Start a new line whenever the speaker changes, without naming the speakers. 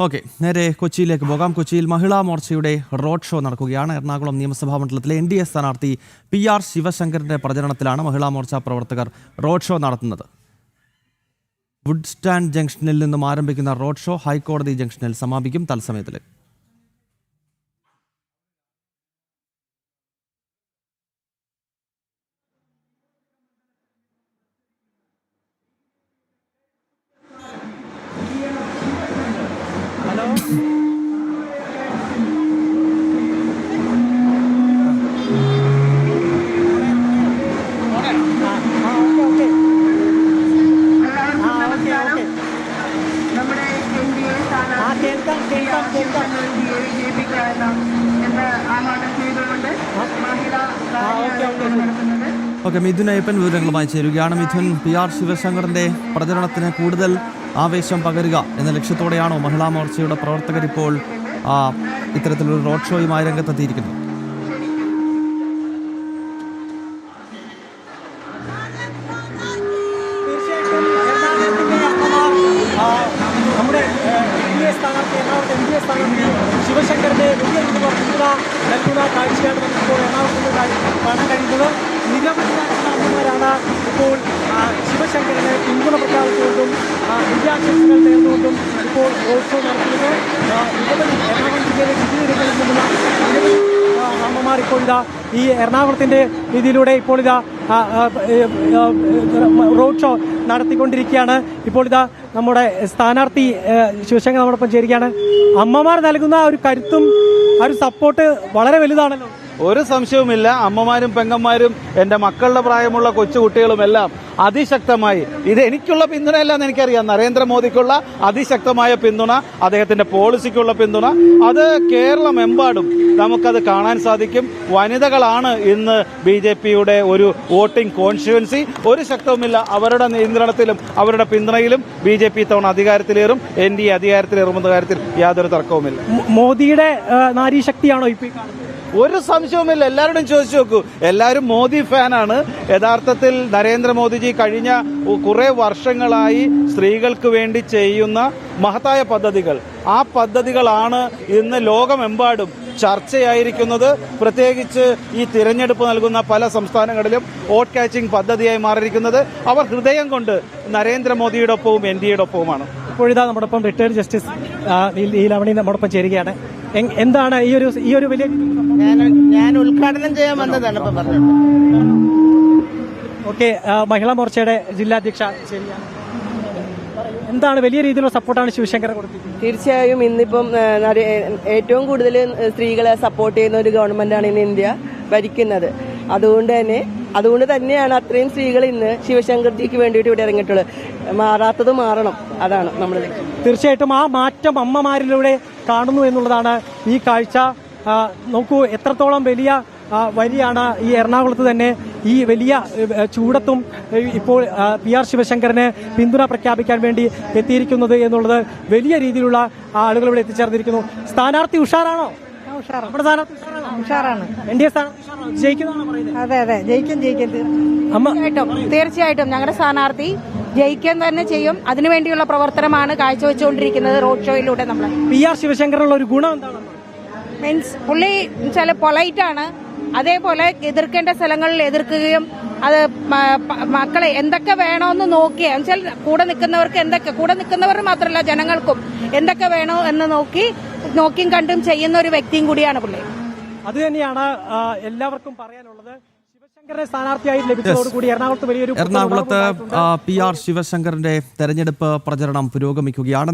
Okay, നേരെ കൊച്ചിയിലേക്ക് പോകാം. കൊച്ചിയിൽ മഹിളാ മോർച്ചയുടെ റോഡ് ഷോ നടക്കുകയാണ്. എറണാകുളം നിയമസഭാ മണ്ഡലത്തിലെ NDA സ്ഥാനാർത്ഥി PR ശിവശങ്കറിന്റെ പ്രചരണത്തിലാണ് മഹിളാ മോർച്ച പ്രവർത്തകർ റോഡ് ഷോ നടത്തുന്നത്. വുഡ് സ്റ്റാൻഡ് ജംഗ്ഷനിൽ നിന്നും ആരംഭിക്കുന്ന റോഡ് ഷോ ഹൈക്കോടതി ജംഗ്ഷനിൽ സമാപിക്കും. തത്സമയത്തിലേക്ക് ഓക്കെ, മിഥുൻ അയ്യപ്പൻ വിവരങ്ങളുമായി ചേരുകയാണ്. മിഥുൻ, PR ശിവശങ്കറിന്റെ പ്രചരണത്തിന് കൂടുതൽ ആവേശം പകരുക എന്ന ലക്ഷ്യത്തോടെയാണോ മഹിളാ മോർച്ചയുടെ പ്രവർത്തകർ ഇപ്പോൾ ഇത്തരത്തിലൊരു റോഡ് ഷോയുമായി രംഗത്തെത്തിയിരിക്കുന്നത്?
നമ്മുടെ NDA സ്ഥാനാർത്ഥി ശിവശങ്കറിന്റെ വലിയ പിന്തുണ നൽകുന്ന കാഴ്ചയാണ് നമുക്കിപ്പോൾ എറണാകുളത്ത് കാണാൻ കഴിയുന്നത്. നിരവധി അമ്മമാരാണ് ഇപ്പോൾ ശിവശങ്കറിന് പിന്തുണ പ്രഖ്യാപിച്ചുകൊണ്ടും വിജയാശംസകൾ നേർന്നുകൊണ്ടും ഇപ്പോൾ റോഡ് ഷോ നടത്തുന്നത്. എറണാകുളം ജില്ലയിലെ വിവിധയിടങ്ങളിൽ നിന്നുള്ള നിരവധി അമ്മമാർ ഇപ്പോൾ ഇതാ ഈ എറണാകുളത്തിൻ്റെ രീതിയിലൂടെ ഇപ്പോൾ ഇതാ റോഡ് ഷോ നടത്തിക്കൊണ്ടിരിക്കുകയാണ്. ഇപ്പോൾ ഇതാ നമ്മുടെ സ്ഥാനാർത്ഥി ശിവശങ്കർ നമ്മോടൊപ്പം ചേരുകയാണ്. അമ്മമാർ നൽകുന്ന ഒരു കരുത്തും ആ ഒരു സപ്പോർട്ട് വളരെ വലുതാണല്ലോ.
ഒരു സംശയവുമില്ല. അമ്മമാരും പെങ്ങന്മാരും എൻ്റെ മക്കളുടെ പ്രായമുള്ള കൊച്ചുകുട്ടികളും എല്ലാം അതിശക്തമായി, ഇത് എനിക്കുള്ള പിന്തുണയല്ല എന്ന് എനിക്കറിയാം, നരേന്ദ്രമോദിക്കുള്ള അതിശക്തമായ പിന്തുണ, അദ്ദേഹത്തിന്റെ പോളിസിക്കുള്ള പിന്തുണ, അത് കേരളമെമ്പാടും നമുക്കത് കാണാൻ സാധിക്കും. വനിതകളാണ് ഇന്ന് BJPയുടെ ഒരു വോട്ടിംഗ് കോൺസ്റ്റിറ്റ്യുവൻസി. ഒരു ശക്തവുമില്ല. അവരുടെ നിയന്ത്രണത്തിലും അവരുടെ പിന്തുണയിലും BJP തവണ അധികാരത്തിലേറും, NDA അധികാരത്തിലേറുമെന്ന കാര്യത്തിൽ യാതൊരു തർക്കവുമില്ല.
മോദിയുടെ നാരീശക്തിയാണോ ഇപ്പോൾ കാണുന്നത്?
ഒരു സംശയവുമില്ല. എല്ലാവരോടും ചോദിച്ചു നോക്കൂ, എല്ലാവരും മോദി ഫാനാണ്. യഥാർത്ഥത്തിൽ നരേന്ദ്രമോദിജി കഴിഞ്ഞ കുറെ വർഷങ്ങളായി സ്ത്രീകൾക്ക് വേണ്ടി ചെയ്യുന്ന മഹത്തായ പദ്ധതികൾ, ആ പദ്ധതികളാണ് ഇന്ന് ലോകമെമ്പാടും ചർച്ചയായിരിക്കുന്നത്. പ്രത്യേകിച്ച് ഈ തിരഞ്ഞെടുപ്പ് നൽകുന്ന പല സംസ്ഥാനങ്ങളിലും വോട്ട് കാച്ചിങ് പദ്ധതിയായി മാറിയിരിക്കുന്നത്. അവർ ഹൃദയം കൊണ്ട് നരേന്ദ്രമോദിയുടെ ഒപ്പവും NDAയുടെ ഒപ്പവുമാണ്.
ഇപ്പോഴിതാ നമ്മോടൊപ്പം റിട്ടയർഡ് ജസ്റ്റിസ് ലീലാമണി നമ്മോടൊപ്പം ചേരുകയാണ്. എന്താണ് ഈ ഒരു വലിയ
ഞാൻ ഉദ്ഘാടനം ചെയ്യാൻ വന്നതാണ് ഇപ്പൊ പറഞ്ഞത്.
ഓക്കെ, മഹിളാ മോർച്ചയുടെ ജില്ലാധ്യക്ഷ ശരിയാണ്. എന്താണ് വലിയ രീതിയിലുള്ള സപ്പോർട്ടാണ് ശിവശങ്കർ കൊടുത്തിരിക്കുന്നത്?
തീർച്ചയായും ഇന്നിപ്പം ഏറ്റവും കൂടുതൽ സ്ത്രീകളെ സപ്പോർട്ട് ചെയ്യുന്ന ഒരു ഗവൺമെന്റാണ് ഇന്ന് ഇന്ത്യ ഭരിക്കുന്നത്. അതുകൊണ്ട് തന്നെയാണ് അത്രയും സ്ത്രീകൾ ഇന്ന് ശിവശങ്കർജിക്ക് വേണ്ടിയിട്ട് ഇവിടെ ഇറങ്ങിയിട്ടുള്ളത്. മാറാത്തത് മാറണം, അതാണ് നമ്മൾ.
തീർച്ചയായിട്ടും ആ മാറ്റം അമ്മമാരിലൂടെ കാണുന്നു എന്നുള്ളതാണ് ഈ കാഴ്ച. നോക്കൂ, എത്രത്തോളം വലിയ വരിയാണ് ഈ എറണാകുളത്ത് തന്നെ ഈ വലിയ ചൂടത്തും ഇപ്പോൾ PR ശിവശങ്കറിന് പിന്തുണ പ്രഖ്യാപിക്കാൻ വേണ്ടി എത്തിയിരിക്കുന്നത് എന്നുള്ളത്. വലിയ രീതിയിലുള്ള ആളുകൾ ഇവിടെ എത്തിച്ചേർന്നിരിക്കുന്നു. സ്ഥാനാർത്ഥി ഉഷാറാണോ?
ഉഷാറാണ്.
NDA സ്ഥാനാർത്ഥി ജയിക്കുന്നതാണോ പറയുന്നത്?
അതെ, ജയിക്കും. തീർച്ചയായിട്ടും ഞങ്ങളുടെ സ്ഥാനാർത്ഥി ജയിക്കാൻ തന്നെ ചെയ്യും. അതിനുവേണ്ടിയുള്ള പ്രവർത്തനമാണ് കാഴ്ചവെച്ചുകൊണ്ടിരിക്കുന്നത് റോഡ് ഷോയിലൂടെ. നമ്മൾ
PR ശിവശങ്കറിനുള്ള ഒരു ഗുണം എന്താണ്?
മീൻസ് പുള്ളി ചില പൊളൈറ്റ് ആണ്. അതേപോലെ എതിർക്കേണ്ട സ്ഥലങ്ങളിൽ എതിർക്കുകയും അത് മക്കളെ എന്തൊക്കെ വേണമെന്ന് നോക്കിയ വെച്ചാൽ കൂടെ നിൽക്കുന്നവർ മാത്രമല്ല ജനങ്ങൾക്കും എന്തൊക്കെ വേണോ എന്ന് നോക്കിയും കണ്ടും ചെയ്യുന്ന ഒരു വ്യക്തിയും കൂടിയാണ് പുള്ളി.
അത് തന്നെയാണ് എല്ലാവർക്കും പറയാനുള്ളത്. ശിവശങ്കറിനെ സ്ഥാനാർത്ഥിയായി ലഭിച്ചതോടുകൂടി എറണാകുളത്ത് PR ശിവശങ്കറിന്റെ തെരഞ്ഞെടുപ്പ് പ്രചരണം പുരോഗമിക്കുകയാണ്.